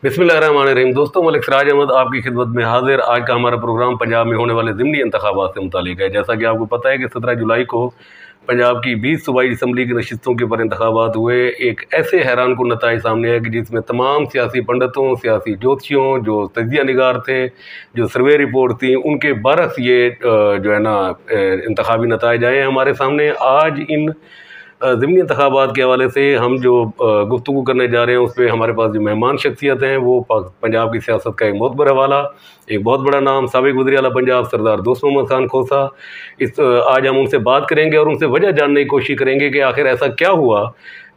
बिस्मिल्लाहिर्रहमानिर्रहीम। दोस्तों, मलिक सिराज अहमद आपकी खिदमत में हाजिर। आज का हमारा प्रोग्राम पंजाब में होने वाले ज़िमनी इंतखाबात से मुतालिक है। जैसा कि आपको पता है कि 17 जुलाई को पंजाब की 20 सूबाई असम्बली की नशिस्तों के ऊपर इंतखाबात हुए। एक ऐसे हैरान कुन नताइज सामने है कि जिसमें तमाम सियासी पंडितों, सियासी ज्योतिषियों, जो तजिया निगार थे, जो सर्वे रिपोर्ट थी, उनके बरस ये जो है ना इंतखाबी नताइज आए हैं हमारे सामने। आज इन ज़िमनी इंतखाबात के हवाले से हम जो गुफ्तगू करने जा रहे हैं, उस पर हमारे पास जो मेहमान शख्सियत हैं वो पंजाब की सियासत का एक मोतबर हवाला, एक बहुत बड़ा नाम, साबिक़ वज़ीर आला पंजाब सरदार दोस्त मोहम्मद खान खोसा। आज हम उनसे बात करेंगे और उनसे वजह जानने की कोशिश करेंगे कि आखिर ऐसा क्या हुआ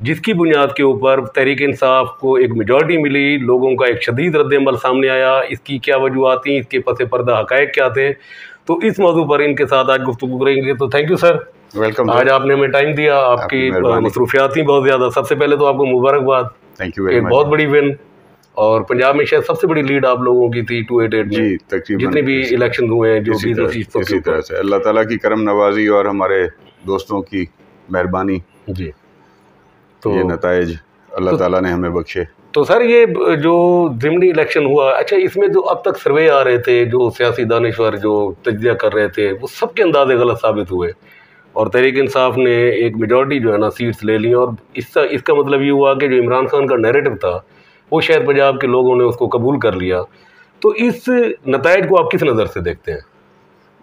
जिसकी बुनियाद के ऊपर तहरीक इंसाफ को एक मेजॉरिटी मिली, लोगों का एक शदीद रद्द-ए-अमल सामने आया। इसकी क्या वजूहात थी, इसके पस पर्दा हक़ाइक़ क्या थे, तो इस मौजू पर इनके साथ आज गुफ्तगू करेंगे। तो थैंक यू सर, वेलकम। आज आपने हमें टाइम दिया। आपकी मसरूफियात थी बहुत ज़्यादा। सबसे पहले तो आपको मुबारकबाद, थैंक यू। एक बहुत बड़ी विन, और पंजाब में शायद सबसे बड़ी लीड आप लोगों की थी 288 में जी, तकरीबन जितने भी इलेक्शन हुए हैं, जो इसी तरह से अल्लाह ताला की करम नवाजी और हमारे दोस्तों की मेहरबानी जी, तो ये नताइज अल्लाह ताला ने हमें बख्शे। तो सर, ये जो ज़िमनी इलेक्शन हुआ, अच्छा, इसमें जो अब तक सर्वे आ रहे थे, जो सियासी दानिश्वर जो तज्जिया कर रहे थे, वो सबके अंदाजे गलत साबित हुए और तहरीक इंसाफ ने एक मेजॉरिटी जो है ना सीट्स ले ली। और इसका मतलब ये हुआ कि जो इमरान खान का नैरेटिव था वो शायद पंजाब के लोगों ने उसको कबूल कर लिया। तो इस नताइज को आप किस नज़र से देखते हैं?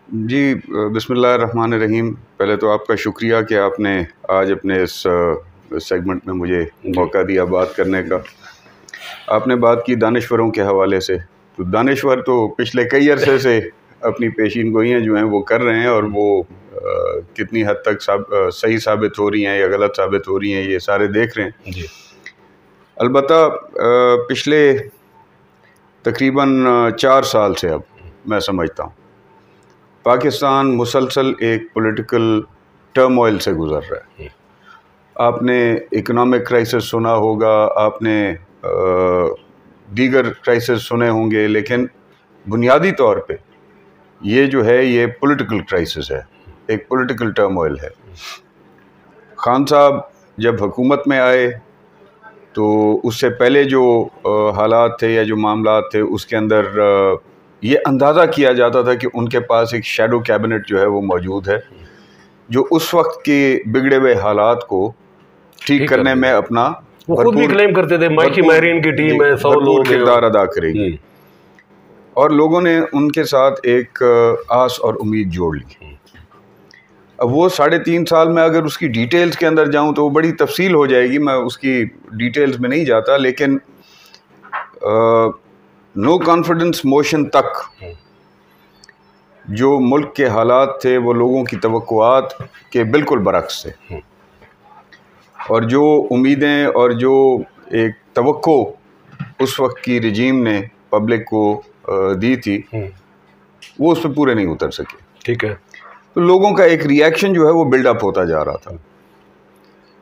जी, बिस्मिल्लाहिर्रहमानिर्रहीम। पहले तो आपका शुक्रिया कि आपने आज अपने इस सेगमेंट में मुझे मौका दिया बात करने का। आपने बात की दानिश्वरों के हवाले से, तो दानिश्वर तो पिछले कई अरसे से अपनी पेशीन गोइयाँ जो हैं वो कर रहे हैं, और वो कितनी हद तक सही साबित हो रही हैं या गलत साबित हो रही हैं, ये सारे देख रहे हैं जी। अलबत्ता पिछले तकरीबन 4 साल से अब मैं समझता हूँ पाकिस्तान मुसलसल एक पॉलिटिकल टर्मोइल से गुज़र रहा है। आपने इकोनॉमिक क्राइसिस सुना होगा, आपने दीगर क्राइसिस सुने होंगे, लेकिन बुनियादी तौर पे ये जो है ये पॉलिटिकल क्राइसिस है, एक पॉलिटिकल टर्मोइल है। खान साहब जब हुकूमत में आए तो उससे पहले जो हालात थे या जो मामलात थे, उसके अंदर ये अंदाज़ा किया जाता था कि उनके पास एक शैडो कैबिनेट जो है वो मौजूद है, जो उस वक्त के बिगड़े हुए हालात को ठीक करने में अपना वो खुद भी क्लेम करते थे, माइकी माहरीन की टीम है, 100 लोग किरदार अदा करेगी, और लोगों ने उनके साथ एक आस और उम्मीद जोड़ ली। अब वो 3.5 साल में अगर उसकी डिटेल्स के अंदर जाऊं तो वो बड़ी तफसील हो जाएगी, मैं उसकी डिटेल्स में नहीं जाता, लेकिन नो कॉन्फिडेंस मोशन तक जो मुल्क के हालात थे वो लोगों की तवक्कुआत के बिल्कुल बरक्स थे, और जो उम्मीदें और जो एक तवक्को उस वक्त की रजीम ने पब्लिक को दी थी वो उस पर पूरे नहीं उतर सके। ठीक है, तो लोगों का एक रिएक्शन जो है वो बिल्डअप होता जा रहा था।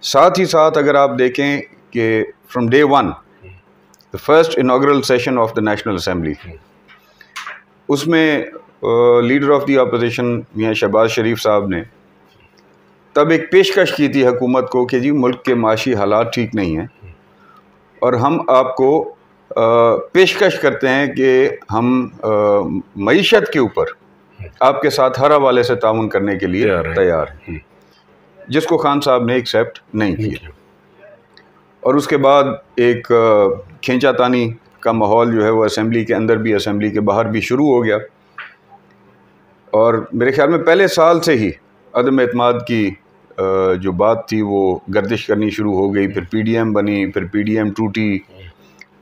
साथ ही साथ अगर आप देखें कि from day 1 the first inaugural session of the national assembly, उसमें लीडर ऑफ द अपोजिशन मियां शहबाज शरीफ साहब ने तब एक पेशकश की थी हुकूमत को कि जी मुल्क के माशी हालात ठीक नहीं हैं, और हम आपको पेशकश करते हैं कि हम मईशत के ऊपर आपके साथ हर हवाले से ताउन करने के लिए तैयार हैं, जिसको खान साहब ने एक्सेप्ट नहीं किया। और उसके बाद एक खींचातानी का माहौल जो है वो असेंबली के अंदर भी, असेंबली के बाहर भी शुरू हो गया, और मेरे ख्याल में पहले साल से ही अदम एतमाद की जो बात थी वो गर्दिश करनी शुरू हो गई। फिर PDM बनी, फिर PDM टूटी।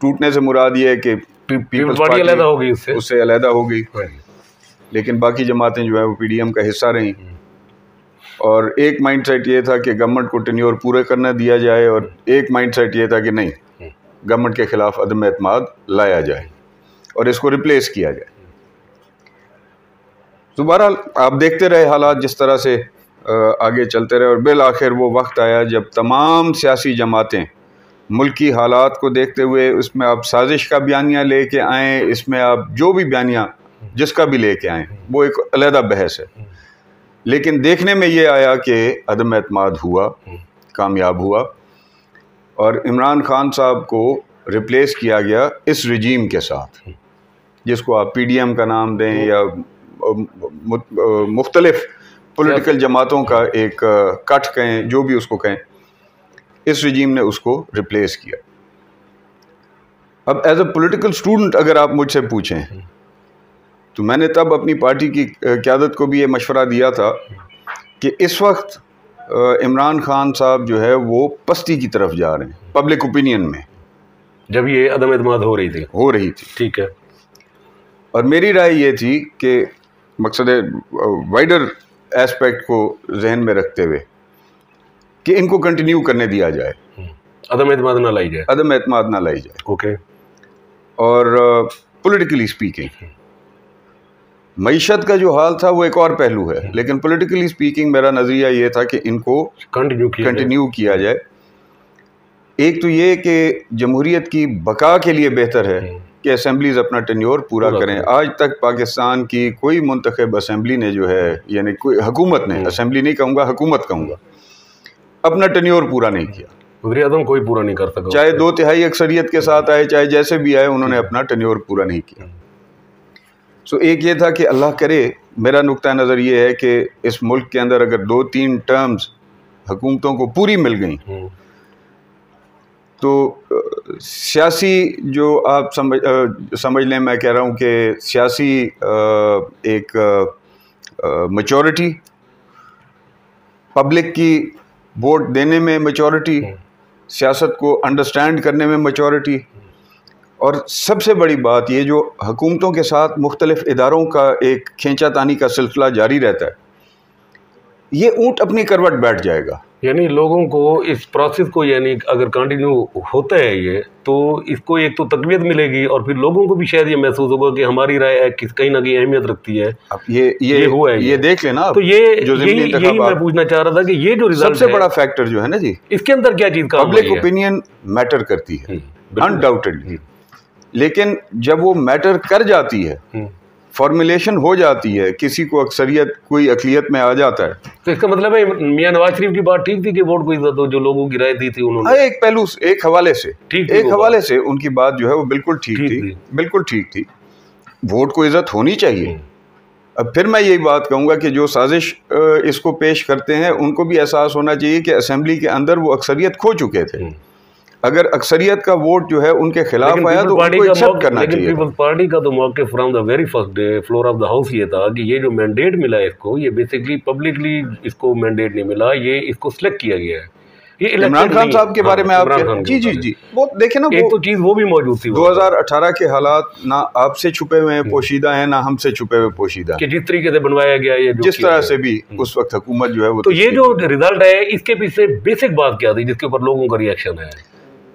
टूटने से मुराद ये है कि पीपल्स पार्टी अलहदा हो गई, उससे अलहदा हो गई, लेकिन बाकी जमातें जो है वो PDM का हिस्सा रहीं, और एक माइंडसेट ये था कि गवर्नमेंट को टेन्योर पूरे करने दिया जाए, और एक माइंडसेट ये था कि नहीं, गवर्नमेंट के ख़िलाफ़ अदम एतमाद लाया जाए और इसको रिप्लेस किया जाए। तो बहरहाल आप देखते रहे हालात जिस तरह से आगे चलते रहे, और बिल आखिर वो वक्त आया जब तमाम सियासी जमातें मुल्की हालात को देखते हुए, उसमें आप साजिश का बयानिया लेके आएँ, इसमें आप जो भी बयानिया जिसका भी लेके आएँ वो एक अलहदा बहस है, लेकिन देखने में ये आया कि अदम एतमाद हुआ, कामयाब हुआ, और इमरान खान साहब को रिप्लेस किया गया इस रिजीम के साथ, जिसको आप PDM का नाम दें या मुख्तलिफ पॉलिटिकल जमातों का एक कट कहें, जो भी उसको कहें, इस रिजीम ने उसको रिप्लेस किया। अब एज अ पॉलिटिकल स्टूडेंट अगर आप मुझसे पूछें तो मैंने तब अपनी पार्टी की क़यादत को भी ये मशवरा दिया था कि इस वक्त इमरान खान साहब जो है वो पस्ती की तरफ जा रहे हैं पब्लिक ओपिनियन में, जब ये अदम एतमाद हो रही थी। ठीक है। और मेरी राय ये थी कि मकसद वाइडर एस्पेक्ट को जहन में रखते हुए कि इनको कंटिन्यू करने दिया जाए, अदम एतमाद ना लाई जाए। ओके। और पॉलिटिकली स्पीकिंग मईशत का जो हाल था वो एक और पहलू है, लेकिन पॉलिटिकली स्पीकिंग मेरा नज़रिया ये था कि इनको कंटिन्यू किया जाए। एक तो ये कि जमहूरियत की बका के लिए बेहतर है कि असेंबलीज अपना टेन्योर पूरा करें। आज तक पाकिस्तान की कोई मुंतखब असेंबली ने जो है, यानी कोई हुकूमत ने, असेंबली नहीं कहूँगा, हुकूमत कहूँगा, अपना टेन्योर पूरा नहीं किया। वज़ीर-ए-आज़म कोई पूरा नहीं कर सका, चाहे 2/3 अक्सरियत के साथ आए, चाहे जैसे भी आए, उन्होंने अपना टेन्योर पूरा नहीं किया। सो एक ये था कि अल्लाह करे, मेरा नुक्ता नज़र ये है कि इस मुल्क के अंदर अगर 2-3 टर्म्स हुकूमतों को पूरी मिल गई तो सियासी जो आप समझ लें, मैं कह रहा हूँ कि सियासी एक मैच्योरिटी, पब्लिक की वोट देने में मैच्योरिटी, सियासत को अंडरस्टैंड करने में मैच्योरिटी, और सबसे बड़ी बात ये जो हुकूमतों के साथ मुख्तलिफ इदारों का एक खींचातानी का सिलसिला जारी रहता है, ये ऊँट अपनी करवट बैठ जाएगा। यानी लोगों को इस प्रोसेस को, यानी अगर कंटिन्यू होता है ये, तो इसको एक तो तकवीत मिलेगी और फिर लोगों को भी शायद ये महसूस होगा कि हमारी राय कहीं ना कहीं अहमियत रखती है। अब ये हुआ है, ये देख लेना। तो यही मैं पूछना चाह रहा था कि ये जो रिजल्ट सबसे बड़ा फैक्टर जो है ना जी, इसके अंदर क्या चीज़ का पब्लिक ओपिनियन मैटर करती है अनडाउटेडली, लेकिन जब वो मैटर कर जाती है, फॉर्मुलेशन हो जाती है, किसी को अक्सरियत कोई अकलियत में आ जाता है, तो इसका मतलब है मियां नवाज शरीफ की बात ठीक थी कि वोट को इज्जत हो, जो लोगों की राय दी थी उन्होंने। एक पहलू, एक हवाले से उनकी बात जो है वो बिल्कुल ठीक थी, बिल्कुल ठीक थी। वोट को इज्जत होनी चाहिए। अब फिर मैं यही बात कहूँगा कि जो साजिश इसको पेश करते हैं, उनको भी एहसास होना चाहिए कि असेंबली के अंदर वो अक्सरियत खो चुके थे। अगर अक्सरियत का वोट जो है उनके खिलाफ आया तो उनको एक्सेप्ट करना चाहिए। पीपल्स पार्टी का तो मौक़िफ़ from the very first day floor of the house ये था कि ये जो मैंडेट मिला है इसको, ये बेसिकली पब्लिकली इसको मैंडेट नहीं मिला, ये इसको सिलेक्ट किया गया है। ये इमरान खान साहब के बारे में आप जी वो देखें ना, एक तो चीज़ वो भी मौजूद थी। 2018 के हालात ना आपसे छुपे हुए पोशीदा हैं, ना हमसे छुपे हुए पोशीदा, कि जिस तरीके से बनवाया गया, ये जिस तरह से भी उस वक्त हुकूमत जो है वो, तो ये जो रिजल्ट है इसके पीछे बेसिक बात क्या थी जिसके ऊपर लोगों का रिएक्शन है?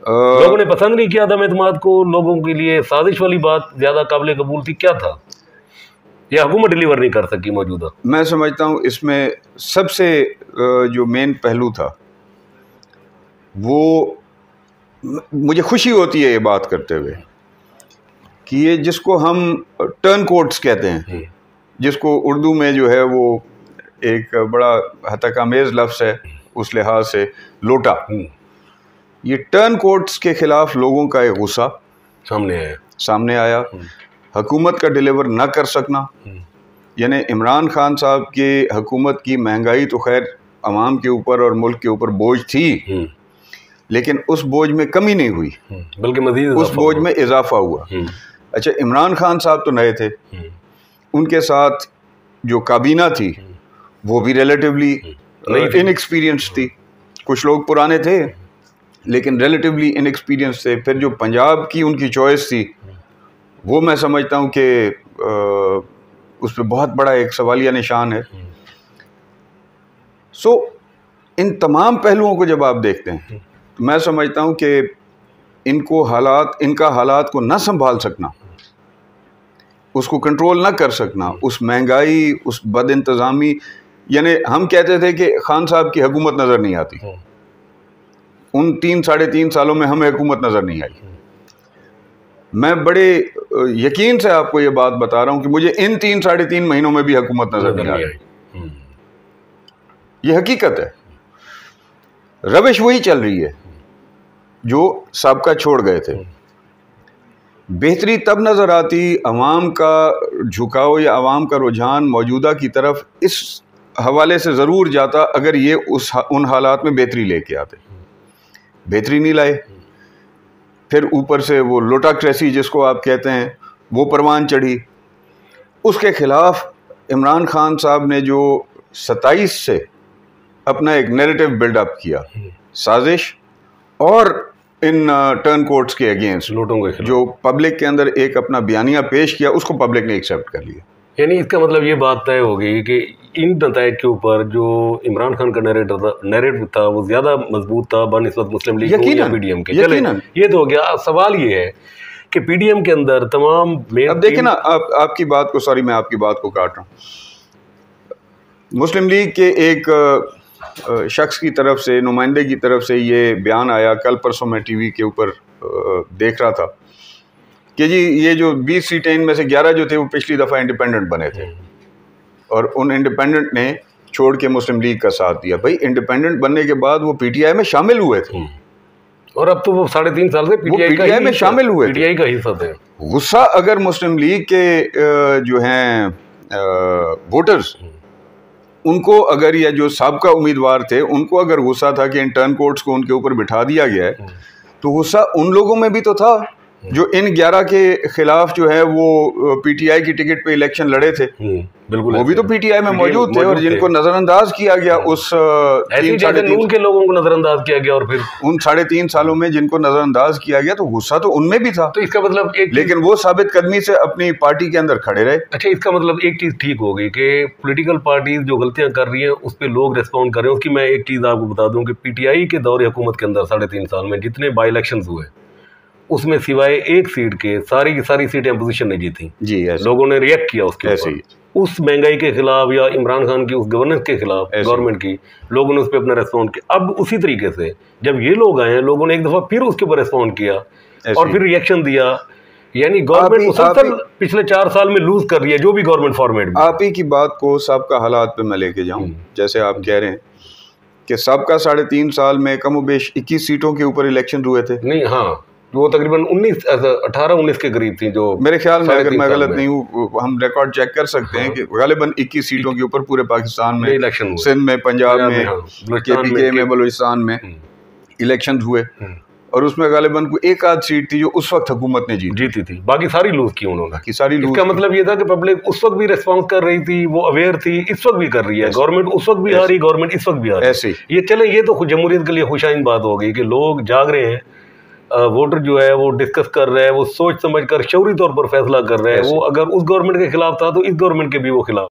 लोगों ने पसंद नहीं किया अदम एतमाद को, लोगों के लिए साजिश वाली बात ज़्यादा काबिल कबूल थी, क्या था? या हुकूमत डिलीवर नहीं कर सकी मौजूदा? मैं समझता हूँ इसमें सबसे जो मेन पहलू था वो, मुझे खुशी होती है ये बात करते हुए कि ये जिसको हम टर्न कोट्स कहते हैं, जिसको उर्दू में जो है वो एक बड़ा हतकामेज़ लफ्ज़ है उस लिहाज से, लोटा, ये टर्न कोट्स के खिलाफ लोगों का एक गुस्सा सामने आया। हुकूमत का डिलीवर ना कर सकना, यानी इमरान खान साहब के हुकूमत की महंगाई तो खैर अवाम के ऊपर और मुल्क के ऊपर बोझ थी, लेकिन उस बोझ में कमी नहीं हुई, बल्कि मज़ीद उस बोझ में इजाफा हुआ। अच्छा, इमरान खान साहब तो नए थे, उनके साथ जो काबीना थी वो भी रिलेटिवली इनएक्सपीरियंस थी। कुछ लोग पुराने थे लेकिन रिलेटिवली इनएक्सपीरियंस थे। फिर जो पंजाब की उनकी चॉइस थी वो मैं समझता हूँ कि उस पर बहुत बड़ा एक सवालिया निशान है। सो इन तमाम पहलुओं को जब आप देखते हैं तो मैं समझता हूँ कि इनका हालात को ना संभाल सकना, उसको कंट्रोल ना कर सकना, उस महंगाई, उस बद इंतज़ामी, यानी हम कहते थे कि खान साहब की हुकूमत नज़र नहीं आती, उन 3-3.5 सालों में हमें हुकूमत नज़र नहीं आई। मैं बड़े यकीन से आपको ये बात बता रहा हूँ कि मुझे इन 3-3.5 महीनों में भी हुकूमत नज़र नहीं आई। ये हकीकत है। रविश वही चल रही है जो सबका छोड़ गए थे। बेहतरी तब नज़र आती, अवाम का झुकाव या अवाम का रुझान मौजूदा की तरफ इस हवाले से ज़रूर जाता अगर ये उन हालात में बेहतरी लेके आते। बेहतरी नहीं लाए, फिर ऊपर से वो लोटाक्रेसी जिसको आप कहते हैं वो परवान चढ़ी। उसके ख़िलाफ़ इमरान खान साहब ने जो 27 से अपना एक नैरेटिव बिल्डअप किया, साजिश और इन टर्न कोर्ट्स के अगेंस्ट, लोटों के जो पब्लिक के अंदर एक अपना बयानिया पेश किया, उसको पब्लिक ने एक्सेप्ट कर लिया। यानी इसका मतलब ये बात तय हो गई कि इन नतायज के ऊपर जो इमरान खान का नैरेटिव था वो ज़्यादा मजबूत था बनिस्बत मुस्लिम लीग या पीडीएम के। चले, ये तो हो गया। सवाल ये है कि पीडीएम के अंदर तमाम अब देखिए ना, आपकी बात को, सॉरी मैं आपकी बात को काट रहा हूँ, मुस्लिम लीग के एक शख्स की तरफ से, नुमाइंदे की तरफ से ये बयान आया, कल परसों मैं टीवी के ऊपर देख रहा था कि जी ये जो 20 सीटें इनमें से 11 जो थे वो पिछली दफ़ा इंडिपेंडेंट बने थे और उन इंडिपेंडेंट ने छोड़ के मुस्लिम लीग का साथ दिया। भाई इंडिपेंडेंट बनने के बाद वो पीटीआई में शामिल हुए थे और अब तो वो 3.5 साल से पीटीआई में शामिल हुए, पीटीआई का हिस्सा थे। गुस्सा अगर मुस्लिम लीग के जो हैं वोटर्स, उनको अगर, या जो साबका उम्मीदवार थे उनको अगर गुस्सा था कि इन टर्न कोर्ट्स को उनके ऊपर बिठा दिया गया है, तो गुस्सा उन लोगों में भी तो था जो इन 11 के खिलाफ जो है वो पीटीआई की टिकट पे इलेक्शन लड़े थे। बिल्कुल, वो भी तो पीटीआई में मौजूद थे और जिनको नजरअंदाज किया गया उस नून के लोगों को नजरअंदाज किया गया और फिर उन 3.5 सालों में जिनको नजरअंदाज किया गया, तो गुस्सा तो उनमें भी था। तो इसका मतलब लेकिन वो साबित कदमी से अपनी पार्टी के अंदर खड़े रहे। अच्छा, इसका मतलब एक चीज ठीक हो गई कि पॉलिटिकल पार्टीज जो गलतियां कर रही हैं उस पर लोग रिस्पॉन्ड कर रहे हैं। उसकी मैं एक चीज आपको बता दूं कि पीटीआई के दौरे हुकूमत के अंदर 3.5 साल में जितने बाई इलेक्शन हुए उसमें सिवाय एक सीट के सारी की सारी सीटें अपोजिशन ने जीती जी। लोगों ने रिएक्ट किया उसके ऊपर, उस महंगाई के खिलाफ या इमरान खान की उस गवर्नेंस के खिलाफ गवर्नमेंट की, लोगों ने उस पर अपना रेस्पॉन्ड किया। अब उसी तरीके से जब ये लोग आए हैं, लोगों ने एक दफा फिर उसके ऊपर रेस्पॉन्ड किया और फिर रिएक्शन दिया। यानी गवर्नमेंट मुसलसल पिछले 4 साल में लूज कर रही है जो भी गवर्नमेंट फॉर्मेट। आप ही की बात को सबका हालात पे मैं लेके जाऊं, जैसे आप कह रहे हैं कि सबका 3.5 साल में कमोबेश 21 सीटों के ऊपर इलेक्शन हुए थे। नहीं, हाँ, वो तकरीबन 18-19 के करीब थी, जो मेरे ख्याल में, अगर मैं गलत नहीं हूँ, हम रिकॉर्ड चेक कर सकते हैं कि गालिबन 21 सीटों के ऊपर पूरे पाकिस्तान में इलेक्शन, सिंध में, पंजाब में, KPK में, बलूचिस्तान में इलेक्शन हुए और उसमें गालिबन को एक आध सीट थी जो उस वक्त हुकूमत ने जीती थी, बाकी सारी लूज की उन्होंने, बाकी सारी लूज। इसका मतलब ये था कि पब्लिक उस वक्त भी रिस्पॉन्स कर रही थी, वो अवेयर थी, इस वक्त भी कर रही है। गवर्नमेंट उस वक्त भी आ रही, गवर्नमेंट इस वक्त भी आ रही है। ऐसे ये चले, ये तो जमहूरियत के लिए खुशाइन बात हो गई कि लोग जाग रहे हैं, वोटर जो है वो डिस्कस कर रहे हैं, वो सोच समझ कर शऊरी तौर पर फैसला कर रहे हैं। वो अगर उस गवर्नमेंट के खिलाफ था तो इस गवर्नमेंट के भी वो खिलाफ